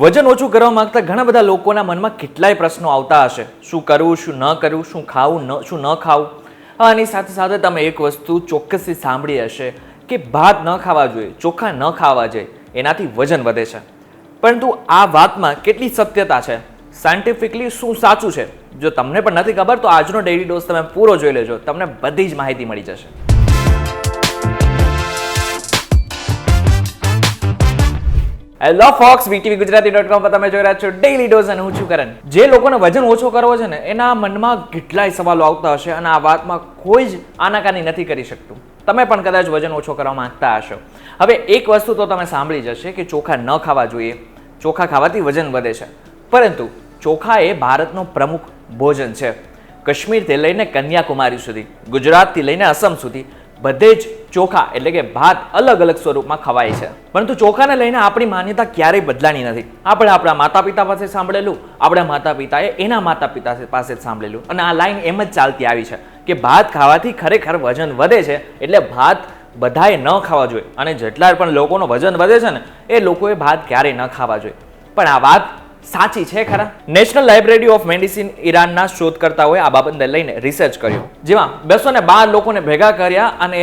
વજન ઓછું કરવા માંગતા ઘણા બધા લોકોના મનમાં કેટલાય પ્રશ્નો આવતા હશે. શું કરવું, શું ન કરવું, શું ખાવું, શું ન ખાવું. આની સાથે સાથે તમે એક વસ્તુ ચોક્કસથી સાંભળી હશે કે ભાત ન ખાવા જોઈએ, ચોખા ન ખાવા જોઈએ, એનાથી વજન વધે છે. પરંતુ આ વાતમાં કેટલી સત્યતા છે, સાયન્ટિફિકલી શું સાચું છે, જો તમને પણ નથી ખબર તો આજનો ડેઇલી ડોઝ તમે પૂરો જોઈ લેજો, તમને બધી જ માહિતી મળી જશે. હેલો ફોક્સ, VTV Gujarati.com પર તમે જોઈ રહ્યા છો ડેઇલી ડોઝ અને હું છું કરણ. જે લોકોને વજન ઓછો કરવો છે ને એના મનમાં કેટલાય સવાલો આવતા હશે અને આ વાતમાં કોઈ જ આનાકાની નથી કરી શકતું. તમે પણ કદાચ વજન ઓછો કરવા માંગતા હશો. હવે એક વસ્તુ તો તમે સાંભળી જશે કે ચોખા ન ખાવા જોઈએ, ચોખા ખાવાથી વજન વધે છે. પરંતુ ચોખા એ ભારતનો પ્રમુખ ભોજન છે. કાશ્મીરથી લઈને કન્યાકુમારી સુધી, ગુજરાતથી લઈને અસમ સુધી બધે જ ચોખા એટલે કે ભાત અલગ અલગ સ્વરૂપમાં ખવાય છે. પરંતુ ચોખાને લઈને આપણી માન્યતા ક્યારેય બદલાની નથી. આપણે આપણા માતા પિતા પાસે સાંભળેલું, આપણા માતા પિતાએ એના માતા પિતા પાસે જ સાંભળેલું અને આ લાઈન એમ જ ચાલતી આવી છે કે ભાત ખાવાથી ખરેખર વજન વધે છે. એટલે ભાત બધાએ ન ખાવા જોઈએ અને જેટલા પણ લોકોનો વજન વધે છે ને એ લોકોએ ભાત ક્યારેય ન ખાવા જોઈએ. પણ આ વાત સાચી છે ખરા? નેશનલ લાઇબ્રેરી ઓફ મેડિસિન ઈરાનના શોધકર્તાઓએ આ બાબતને લઈને રિસર્ચ કર્યું, જેમાં 212 લોકોને ભેગા કર્યા અને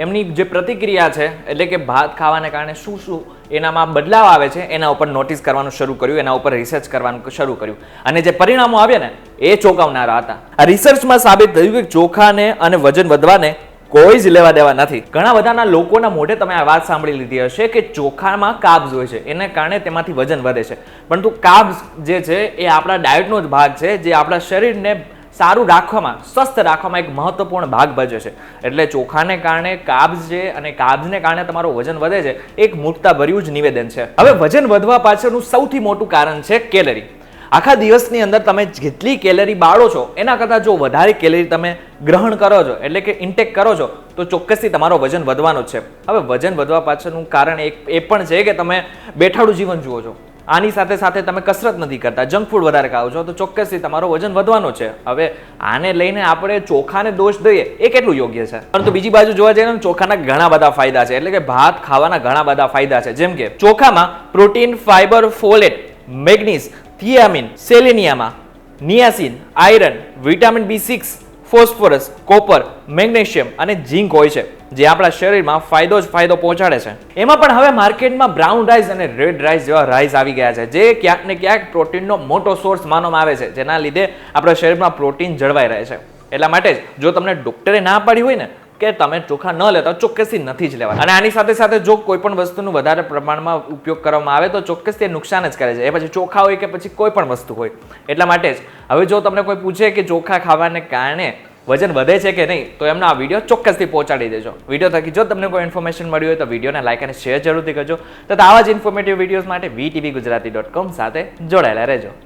એમની જે પ્રતિક્રિયા છે એટલે કે ભાત ખાવાને કારણે શું શું એનામાં બદલાવ આવે છે એના ઉપર નોટિસ કરવાનું શરૂ કર્યું, એના ઉપર રિસર્ચ કરવાનું શરૂ કર્યું અને જે પરિણામો આવ્યા ને એ ચોંકાવનારા હતા. આ રિસર્ચમાં સાબિત થયું કે ચોખાને અને વજન વધવાને કોઈ જ લેવા દેવા નથી. ઘણા બધાના લોકોના મોઢે તમે આ વાત સાંભળી લીધી હશે કે ચોખામાં કાર્બ્સ હોય છે, એને કારણે તેમાંથી વજન વધે છે. પરંતુ કાર્બ્સ જે છે એ આપણા ડાયટનો જ ભાગ છે, જે આપણા શરીરને સારું રાખવામાં, સ્વસ્થ રાખવામાં એક મહત્વપૂર્ણ ભાગ ભજવે છે. એટલે ચોખાને કારણે કાર્બ્સ છે અને કાર્બ્સને કારણે તમારું વજન વધે છે, એક મૂર્ખતાભર્યું જ નિવેદન છે. હવે વજન વધવા પાછળનું સૌથી મોટું કારણ છે કેલરી. આખા દિવસની અંદર તમે જેટલી કેલરી બાળો છો એના કરતાં જો વધારે કેલરી તમે ગ્રહણ કરો છો એટલે કે ઇન્ટેક કરો છો તો ચોક્કસથી તમારો વજન વધવાનો જ છે. હવે વજન વધવા પાછળનું કારણ એ પણ છે કે તમે બેઠાડું જીવન જુઓ છો, આની સાથે સાથે તમે કસરત નથી કરતા, જંક ફૂડ વધારે ખાઓ છો, તો ચોક્કસથી તમારો વજન વધવાનો છે. હવે આને લઈને આપણે ચોખાને દોષ દઈએ એ કેટલું યોગ્ય છે? પરંતુ બીજી બાજુ જોવા જઈએ તો ચોખાના ઘણા બધા ફાયદા છે, એટલે કે ભાત ખાવાના ઘણા બધા ફાયદા છે. જેમ કે ચોખામાં protein, fibre, folate, manganese, thiamine, selenium, niacin, iron, vitamin B6, phosphorus, copper, magnesium અને ઝીંક હોય છે, જે આપણા શરીરમાં ફાયદો પહોંચાડે છે. એમાં પણ હવે માર્કેટમાં બ્રાઉન રાઈસ અને રેડ રાઈસ જેવા રાઈસ આવી ગયા છે, જે ક્યાંક ને ક્યાંક પ્રોટીનનો મોટો સોર્સ માનવામાં આવે છે, જેના લીધે આપણા શરીરમાં પ્રોટીન જળવાઈ રહે છે. એટલા માટે જ જો તમને ડોક્ટરે ના પાડી હોય ને કે તમે ચોખા ન લેતા, ચોક્કસથી નથી જ લેવા. અને આની સાથે સાથે જો કોઈ પણ વસ્તુનું વધારે પ્રમાણમાં ઉપયોગ કરવામાં આવે તો ચોક્કસ તે નુકસાન જ કરે છે, એ પછી ચોખા હોય કે પછી કોઈ પણ વસ્તુ હોય. એટલા માટે જ હવે જો તમને કોઈ પૂછે કે ચોખા ખાવાને કારણે વજન વધે છે કે નહીં, તો એમનો આ વિડીયો ચોક્કસથી પહોંચાડી દેજો. વિડીયો થકી જો તમને કોઈ ઇન્ફોર્મેશન મળી હોય તો વિડીયોને લાઈક અને શેર જરૂરથી કરજો. તથા આવા જ ઇન્ફોર્મેટિવ વિડીયોઝ માટે VTV Gujarati.com સાથે જોડાયેલા રહેજો.